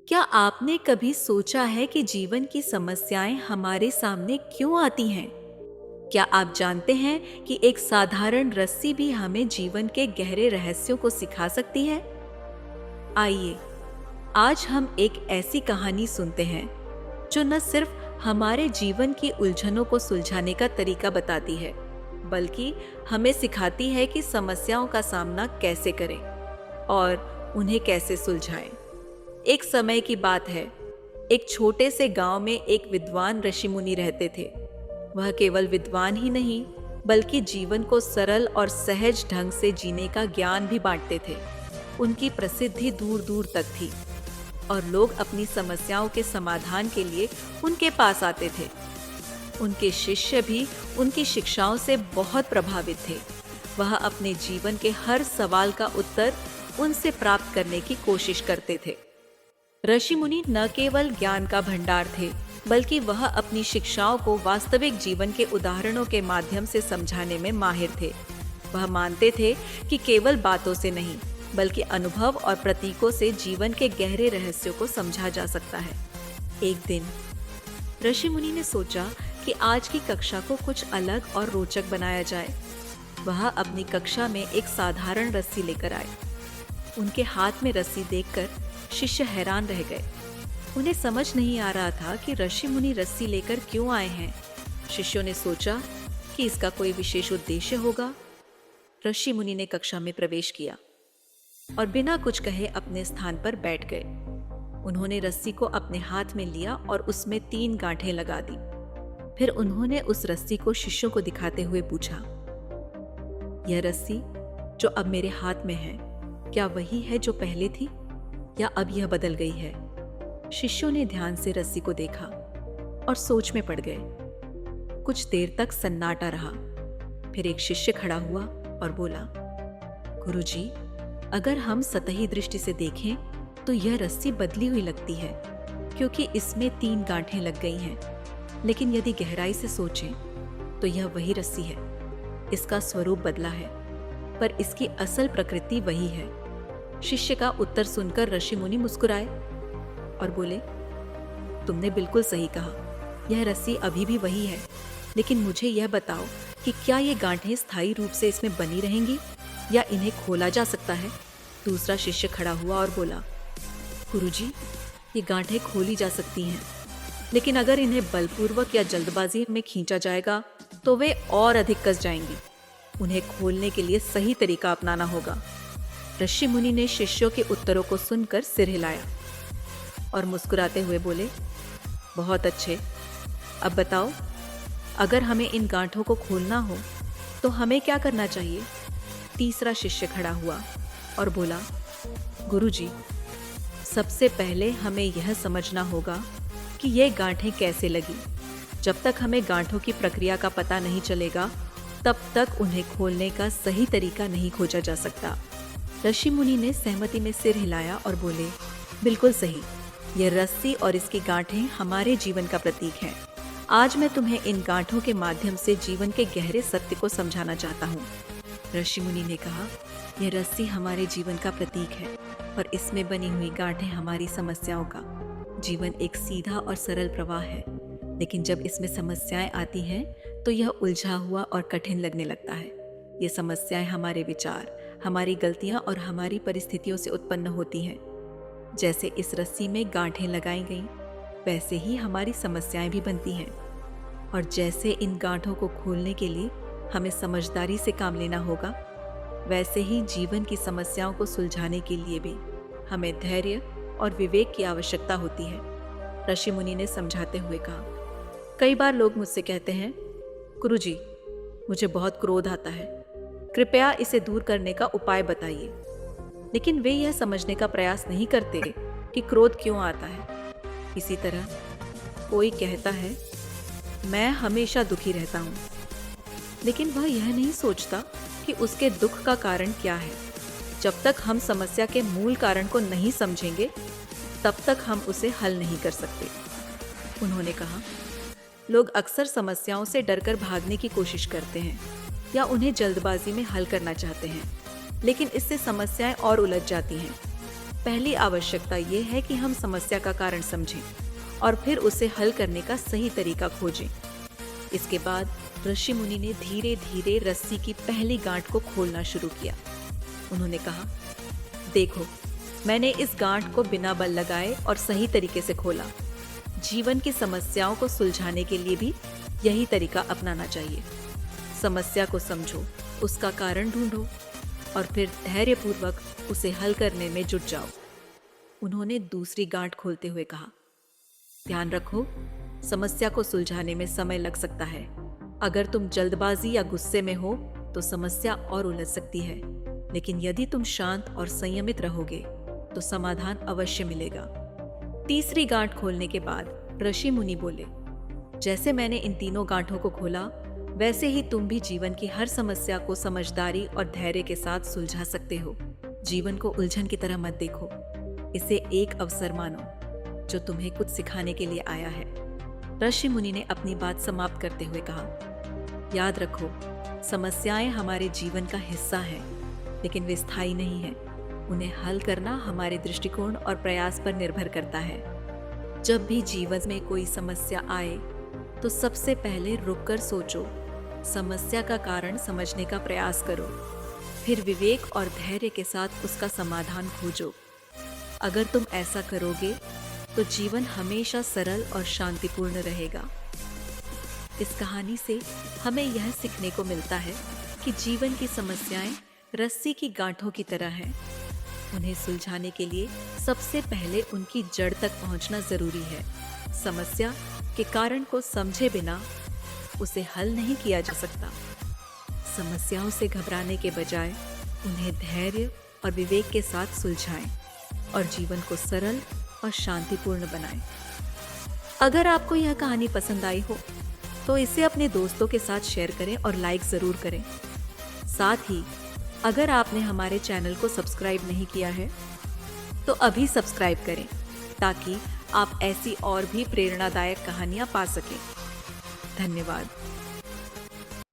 क्या आपने कभी सोचा है कि जीवन की समस्याएं हमारे सामने क्यों आती हैं? क्या आप जानते हैं कि एक साधारण रस्सी भी हमें जीवन के गहरे रहस्यों को सिखा सकती है? आइए, आज हम एक ऐसी कहानी सुनते हैं जो न सिर्फ हमारे जीवन की उलझनों को सुलझाने का तरीका बताती है, बल्कि हमें सिखाती है कि समस्याओं का सामना कैसे करें और उन्हें कैसे सुलझाएं। एक समय की बात है। एक छोटे से गांव में एक विद्वान ऋषि मुनि रहते थे। वह केवल विद्वान ही नहीं, बल्कि जीवन को सरल और सहज ढंग से जीने का ज्ञान भी बांटते थे। उनकी प्रसिद्धि दूर दूर तक थी और लोग अपनी समस्याओं के समाधान के लिए उनके पास आते थे। उनके शिष्य भी उनकी शिक्षाओं से बहुत प्रभावित थे। वह अपने जीवन के हर सवाल का उत्तर उनसे प्राप्त करने की कोशिश करते थे। ऋषि मुनि न केवल ज्ञान का भंडार थे, बल्कि वह अपनी शिक्षाओं को वास्तविक जीवन के उदाहरणों के माध्यम से समझाने में माहिर थे। वह मानते थे कि केवल बातों से नहीं, बल्कि अनुभव और प्रतीकों से जीवन के गहरे रहस्यों को समझा जा सकता है। एक दिन ऋषि मुनि ने सोचा कि आज की कक्षा को कुछ अलग और रोचक बनाया जाए। वह अपनी कक्षा में एक साधारण रस्सी लेकर आए। उनके हाथ में रस्सी देखकर शिष्य हैरान रह गए। उन्हें समझ नहीं आ रहा था कि ऋषि मुनि रस्सी लेकर क्यों आए हैं। शिष्यों ने सोचा कि इसका कोई विशेष उद्देश्य होगा। ऋषि मुनि ने कक्षा में प्रवेश किया और बिना कुछ कहे अपने स्थान पर बैठ गए। उन्होंने रस्सी को अपने हाथ में लिया और उसमें 3 गांठें लगा दी। फिर उन्होंने उस रस्सी को शिष्यों को दिखाते हुए पूछा, यह रस्सी जो अब मेरे हाथ में है, क्या वही है जो पहले थी, या अब यह बदल गई है? शिष्यों ने ध्यान से रस्सी को देखा और सोच में पड़ गए। कुछ देर तक सन्नाटा रहा। फिर एक शिष्य खड़ा हुआ और बोला, गुरुजी, अगर हम सतही दृष्टि से देखें तो यह रस्सी बदली हुई लगती है, क्योंकि इसमें 3 गांठें लग गई हैं। लेकिन यदि गहराई से सोचें तो यह वही रस्सी है। इसका स्वरूप बदला है, पर इसकी असल प्रकृति वही है। शिष्य का उत्तर सुनकर ऋषि मुनि मुस्कुराए और बोले, तुमने बिल्कुल सही कहा, यह रस्सी अभी भी वही है। लेकिन मुझे यह बताओ कि क्या ये गांठें स्थायी रूप से इसमें बनी रहेंगी या इन्हें खोला जा सकता है? दूसरा शिष्य खड़ा हुआ और बोला, गुरुजी, ये गांठें खोली जा सकती हैं, लेकिन अगर इन्हें बलपूर्वक या जल्दबाजी में खींचा जाएगा तो वे और अधिक कस जाएंगी। उन्हें खोलने के लिए सही तरीका अपनाना होगा। ऋषि मुनि ने शिष्यों के उत्तरों को सुनकर सिर हिलाया और मुस्कुराते हुए बोले, बहुत अच्छे, अब बताओ, अगर हमें इन गांठों को खोलना हो तो हमें क्या करना चाहिए? तीसरा शिष्य खड़ा हुआ और बोला, गुरुजी, सबसे पहले हमें यह समझना होगा कि ये गांठें कैसे लगी। जब तक हमें गांठों की प्रक्रिया का पता नहीं चलेगा, तब तक उन्हें खोलने का सही तरीका नहीं खोजा जा सकता। ऋषि मुनि ने सहमति में सिर हिलाया और बोले, बिल्कुल सही, यह रस्सी और इसकी गांठें हमारे जीवन का प्रतीक हैं। आज मैं तुम्हें इन गांठों के माध्यम से जीवन के गहरे सत्य को समझाना चाहता हूँ। ऋषि मुनि ने कहा, यह रस्सी हमारे जीवन का प्रतीक है और इसमें बनी हुई गांठें हमारी समस्याओं का। जीवन एक सीधा और सरल प्रवाह है, लेकिन जब इसमें समस्याएं आती हैं तो यह उलझा हुआ और कठिन लगने लगता है। ये समस्याएं हमारे विचार, हमारी गलतियां और हमारी परिस्थितियों से उत्पन्न होती हैं। जैसे इस रस्सी में गांठें लगाई गईं, वैसे ही हमारी समस्याएं भी बनती हैं। और जैसे इन गांठों को खोलने के लिए हमें समझदारी से काम लेना होगा, वैसे ही जीवन की समस्याओं को सुलझाने के लिए भी हमें धैर्य और विवेक की आवश्यकता होती है। ऋषि मुनि ने समझाते हुए कहा, कई बार लोग मुझसे कहते हैं, गुरुजी, मुझे बहुत क्रोध आता है, कृपया इसे दूर करने का उपाय बताइए। लेकिन वे यह समझने का प्रयास नहीं करते कि क्रोध क्यों आता है। इसी तरह कोई कहता है, मैं हमेशा दुखी रहता हूँ, लेकिन वह यह नहीं सोचता कि उसके दुख का कारण क्या है। जब तक हम समस्या के मूल कारण को नहीं समझेंगे, तब तक हम उसे हल नहीं कर सकते। उन्होंने कहा, लोग अक्सर समस्याओं से डरकर भागने की कोशिश करते हैं या उन्हें जल्दबाजी में हल करना चाहते हैं, लेकिन इससे समस्याएं और उलझ जाती हैं। पहली आवश्यकता ये है कि हम समस्या का कारण समझें और फिर उसे हल करने का सही तरीका खोजें। इसके बाद ऋषि मुनि ने धीरे धीरे रस्सी की पहली गांठ को खोलना शुरू किया। उन्होंने कहा, देखो, मैंने इस गांठ को बिना बल लगाए और सही तरीके से खोला। जीवन की समस्याओं को सुलझाने के लिए भी यही तरीका अपनाना चाहिए। समस्या को समझो, उसका कारण ढूंढो और फिर धैर्यपूर्वक उसे हल करने में जुट जाओ। उन्होंने दूसरी गांठ खोलते हुए कहा, ध्यान रखो, समस्या को सुलझाने में समय लग सकता है। अगर तुम जल्दबाजी या गुस्से में हो तो समस्या और उलझ सकती है, लेकिन यदि तुम शांत और संयमित रहोगे तो समाधान अवश्य मिलेगा। तीसरी गांठ खोलने के बाद ऋषि मुनि बोले, जैसे मैंने इन तीनों गांठों को खोला, वैसे ही तुम भी जीवन की हर समस्या को समझदारी और धैर्य के साथ सुलझा सकते हो। जीवन को उलझन की तरह मत देखो, इसे एक अवसर मानो जो तुम्हें कुछ सिखाने के लिए आया है। ऋषि मुनि ने अपनी बात समाप्त करते हुए कहा, याद रखो, समस्याएं हमारे जीवन का हिस्सा हैं, लेकिन वे स्थायी नहीं हैं। उन्हें हल करना हमारे दृष्टिकोण और प्रयास पर निर्भर करता है। जब भी जीवन में कोई समस्या आए तो सबसे पहले रुककर सोचो, समस्या का कारण समझने का प्रयास करो, फिर विवेक और धैर्य के साथ उसका समाधान खोजो। अगर तुम ऐसा करोगे तो जीवन हमेशा सरल और शांतिपूर्ण रहेगा। इस कहानी से हमें यह सीखने को मिलता है कि जीवन की समस्याएं रस्सी की गांठों की तरह हैं। उन्हें सुलझाने के लिए सबसे पहले उनकी जड़ तक पहुंचना जरूरी है। समस्या के कारण को समझे बिना उसे हल नहीं किया जा सकता। समस्याओं से घबराने के बजाय उन्हें धैर्य और विवेक के साथ सुलझाएं और जीवन को सरल और शांतिपूर्ण बनाएं। अगर आपको यह कहानी पसंद आई हो तो इसे अपने दोस्तों के साथ शेयर करें और लाइक जरूर करें। साथ ही अगर आपने हमारे चैनल को सब्सक्राइब नहीं किया है तो अभी सब्सक्राइब करें, ताकि आप ऐसी और भी प्रेरणादायक कहानियां पा सकें। धन्यवाद।